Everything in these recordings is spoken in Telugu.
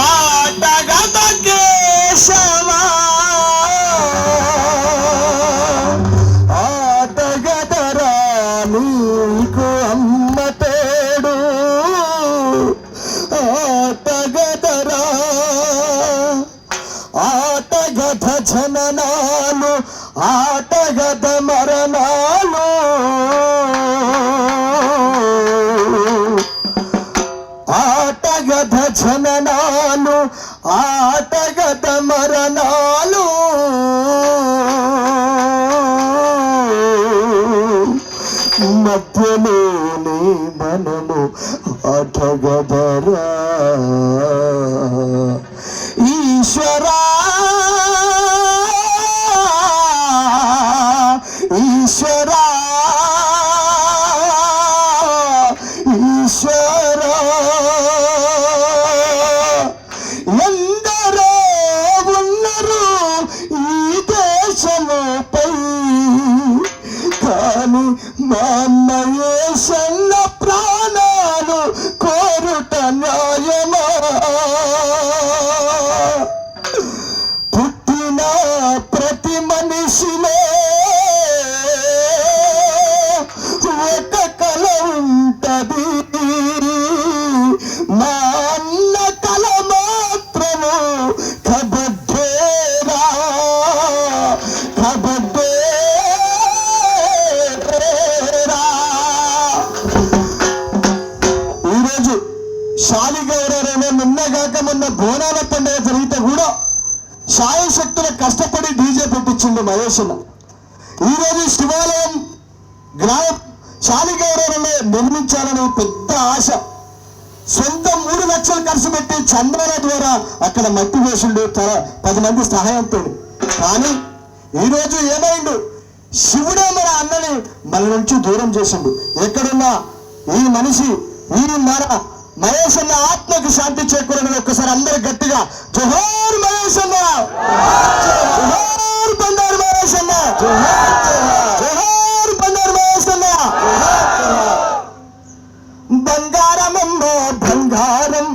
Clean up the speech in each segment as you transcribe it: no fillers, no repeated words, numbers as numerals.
ఆటగద కేశవా ఆటగదరా నీకు అమ్మ తోడు ఆటగదరా ఆటగద జననాలు ఆటగద మరణాలు ఆటగద జననాలు ఆటగద మరణాలు మధ్యలోనే మనము ఆటగదరా ఈశ్వరా ఈశ్వరా ఈశ్వరా ఎందరో ఉన్నారు ఈ దేశముపై కానీ మా అన్నయేసన్న ప్రాణాలు కోరుట న్యాయమా పుట్టిన ప్రతి మనిషిలో ఒక కల ఉంటది మా అన్న కల మాత్రము కబడ్డేరా కబడ్డేరా. ఈరోజు శాలిగౌరవమే నిన్నగాక మొన్న బోనాల పండుగ జరిగితే కూడా శాయశక్తుల కష్టపడి డీజే పెట్టించిండు మహేషన్న. ఈరోజు శివాలయం గ్రామ శాలిగౌరవంలో నిర్మించాలని పెద్ద ఆశ. సొంత 3 లక్షలు ఖర్చు పెట్టి చంద్రన ద్వారా అక్కడ మట్టి వేసిండు 10 మంది సహాయంతో. కానీ ఈరోజు ఏమైండు, శివుడే మన అన్నని మన నుంచి దూరం చేసిండు. ఎక్కడున్నా ఈ మనిషి ఈ మన మహేషన్న ఆత్మకు శాంతి చేకూరని ఒక్కసారి అందరూ గట్టిగా జోహార్ మహేషన్న, జోహార్ బండారు మహేషన్న, జోహార్ బండారు మహేషన్న. బంగారమమ్మ బంగారం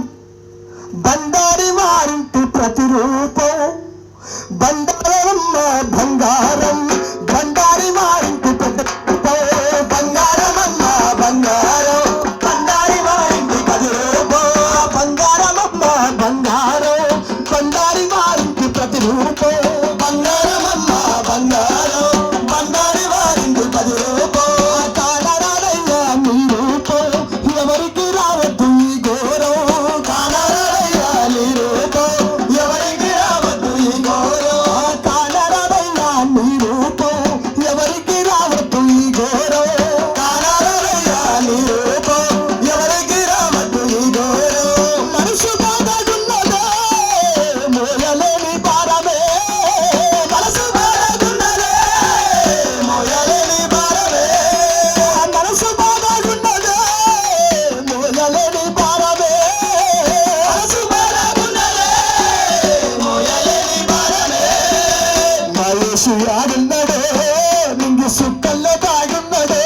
బండారి వారింటి ప్రతిరూపం బంగారమమ్మ బంగారం బండారి వారింటి ప్రతిరూపం బంగారమమ్మ బంగారం బండారి వారింటి ప్రతిరూపం బంగారమమ్మ బంగారం బండారి వారింటి ప్రతిరూపం బంగారమమ్మ బంగారం బండారి వారింటి ప్రతిరూపం కానరాలయ్యా మీ రూపం ఎవరికి రావద్దు ఈ ఘోరం కానరాలయ్యా నీ రూపం ఎవరికి రావద్దు ఈ ఘోరం కానరాలయ్యా నీ రూపం ఎవరికి రావద్దు ఈ ఘోరం కానరాలయ్యా నీ రూపం ఎవరికి రావద్దు ఈ ఘోరం. మనసు బాధగున్నదే మోయలేని భారమే మనసు బాధగున్నదే మోయలేని భారమే మనసు బాధగున్నదే మోయలేని భారమే మనసు బాధగున్నదే మోయలేని భారమే. మహేష్ యాడున్నాడో నింగి సుక్కల్లో దాగున్నాడో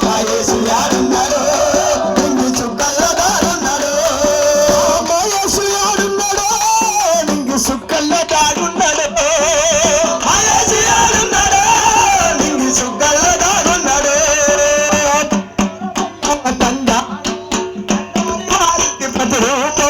మహేష్ యాడున్నాడో నింగి సుక్కల్లో దాగున్నాడో మహేష్ యాడున్నాడో నింగి సుక్కల్లో దాగున్నాడో మహేష్ యాడున్నాడో నింగి సుక్కల్లో దాగున్నాడో. తంగా వారికి ప్రతిరూపం